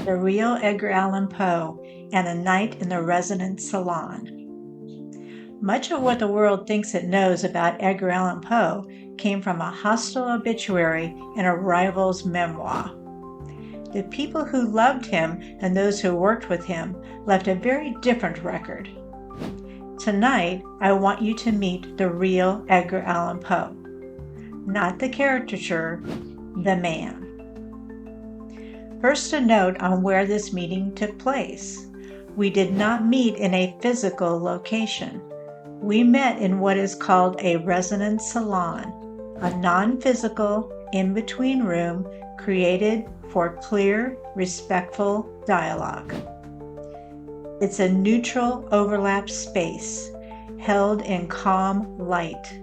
The Real Edgar Allan Poe, and A Night in the Resonant Salon. Much of what the world thinks it knows about Edgar Allan Poe came from a hostile obituary in a rival's memoir. The people who loved him and those who worked with him left a very different record. Tonight, I want you to meet the real Edgar Allan Poe. Not the caricature, the man. First, a note on where this meeting took place. We did not meet in a physical location. We met in what is called a Resonant Salon, a non-physical, in-between room created for clear, respectful dialogue. It's a neutral overlap space, held in calm light.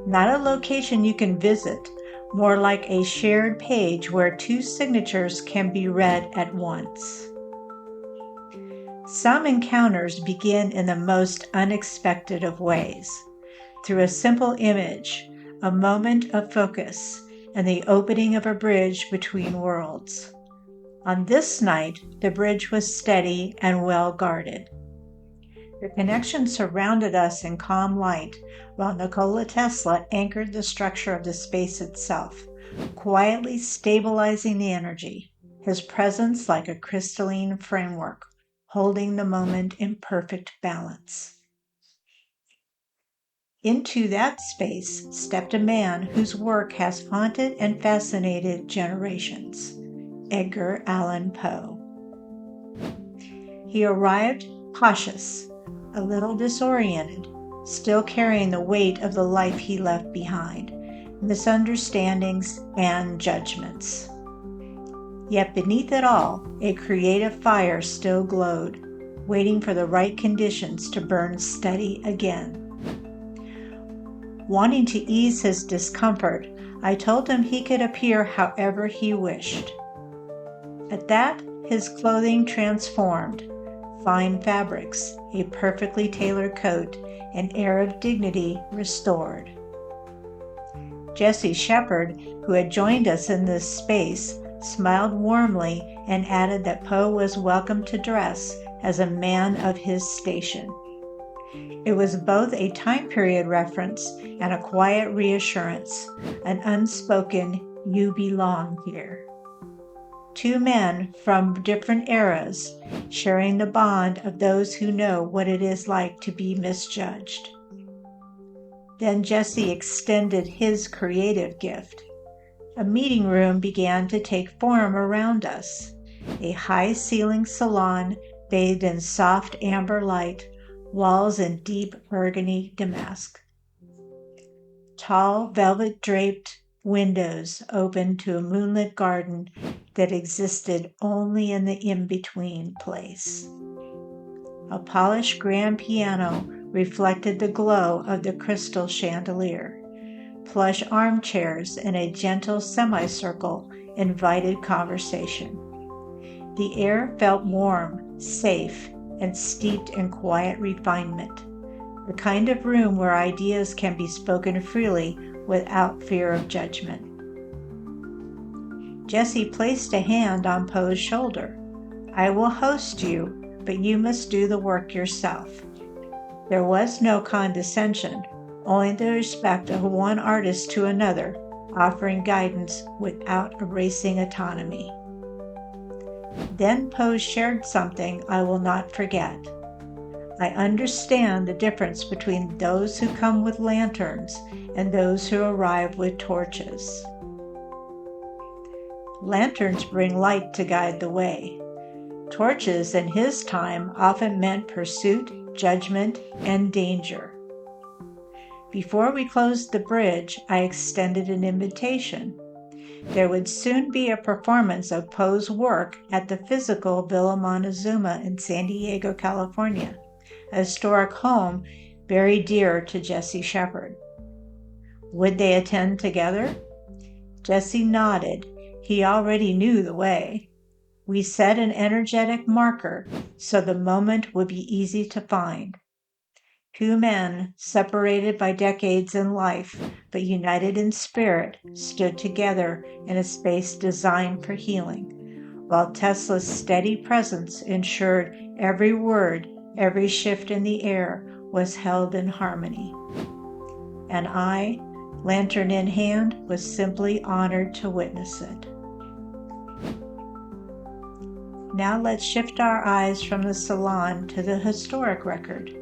Not a location you can visit, more like a shared page where two signatures can be read at once. Some encounters begin in the most unexpected of ways, through a simple image, a moment of focus, and the opening of a bridge between worlds. On this night, the bridge was steady and well guarded. The connection surrounded us in calm light, while Nikola Tesla anchored the structure of the space itself, quietly stabilizing the energy, his presence like a crystalline framework, holding the moment in perfect balance. Into that space stepped a man whose work has haunted and fascinated generations, Edgar Allan Poe. He arrived cautious, a little disoriented, still carrying the weight of the life he left behind, misunderstandings and judgments. Yet beneath it all, a creative fire still glowed, waiting for the right conditions to burn steady again. Wanting to ease his discomfort, I told him he could appear however he wished. At that, his clothing transformed. Fine fabrics, a perfectly tailored coat, an air of dignity restored. Jesse Shepard, who had joined us in this space, smiled warmly and added that Poe was welcome to dress as a man of his station. It was both a time period reference and a quiet reassurance, an unspoken, "You belong here." Two men from different eras, sharing the bond of those who know what it is like to be misjudged. Then Jesse extended his creative gift. A meeting room began to take form around us, a high-ceilinged salon bathed in soft amber light, walls in deep burgundy damask. Tall, velvet-draped windows opened to a moonlit garden that existed only in the in-between place. A polished grand piano reflected the glow of the crystal chandelier. Plush armchairs in a gentle semicircle invited conversation. The air felt warm, safe, and steeped in quiet refinement, the kind of room where ideas can be spoken freely without fear of judgment. Jesse placed a hand on Poe's shoulder. "I will host you, but you must do the work yourself." There was no condescension, only the respect of one artist to another, offering guidance without erasing autonomy. Then Poe shared something I will not forget. "I understand the difference between those who come with lanterns and those who arrive with torches." Lanterns bring light to guide the way. Torches in his time often meant pursuit, judgment, and danger. Before we closed the bridge, I extended an invitation. There would soon be a performance of Poe's work at the physical Villa Montezuma in San Diego, California, a historic home very dear to Jesse Shepard. Would they attend together? Jesse nodded. He already knew the way. We set an energetic marker so the moment would be easy to find. Two men, separated by decades in life, but united in spirit, stood together in a space designed for healing, while Tesla's steady presence ensured every word, every shift in the air was held in harmony. And I, lantern in hand, was simply honored to witness it. Now let's shift our eyes from the salon to the historic record.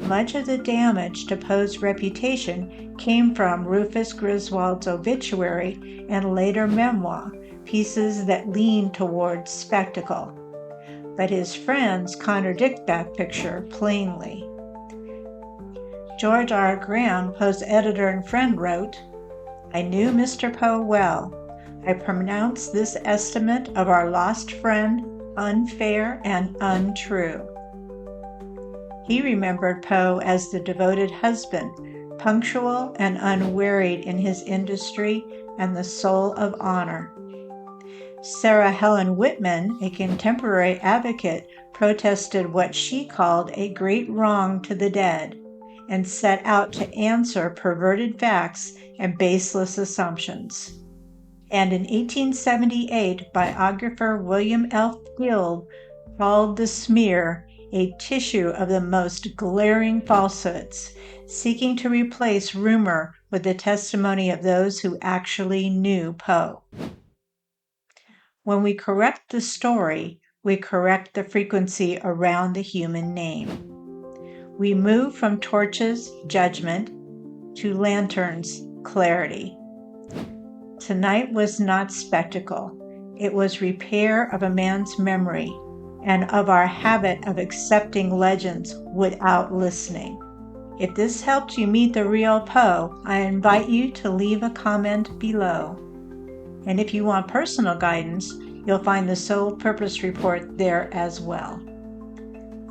Much of the damage to Poe's reputation came from Rufus Griswold's obituary and later memoir, pieces that leaned towards spectacle. But his friends contradict that picture plainly. George R. Graham, Poe's editor and friend, wrote, "I knew Mr. Poe well. I pronounce this estimate of our lost friend unfair and untrue." He remembered Poe as the devoted husband, punctual and unwearied in his industry and the soul of honor. Sarah Helen Whitman, a contemporary advocate, protested what she called a great wrong to the dead and set out to answer perverted facts and baseless assumptions. And in 1878, biographer William F. Gill called the smear a tissue of the most glaring falsehoods, seeking to replace rumor with the testimony of those who actually knew Poe. When we correct the story, we correct the frequency around the human name. We move from torches, judgment, to lanterns, clarity. Tonight was not spectacle. It was repair of a man's memory and of our habit of accepting legends without listening. If this helped you meet the real Poe, I invite you to leave a comment below. And if you want personal guidance, you'll find the Soul Purpose Report there as well.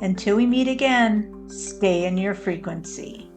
Until we meet again, stay in your frequency.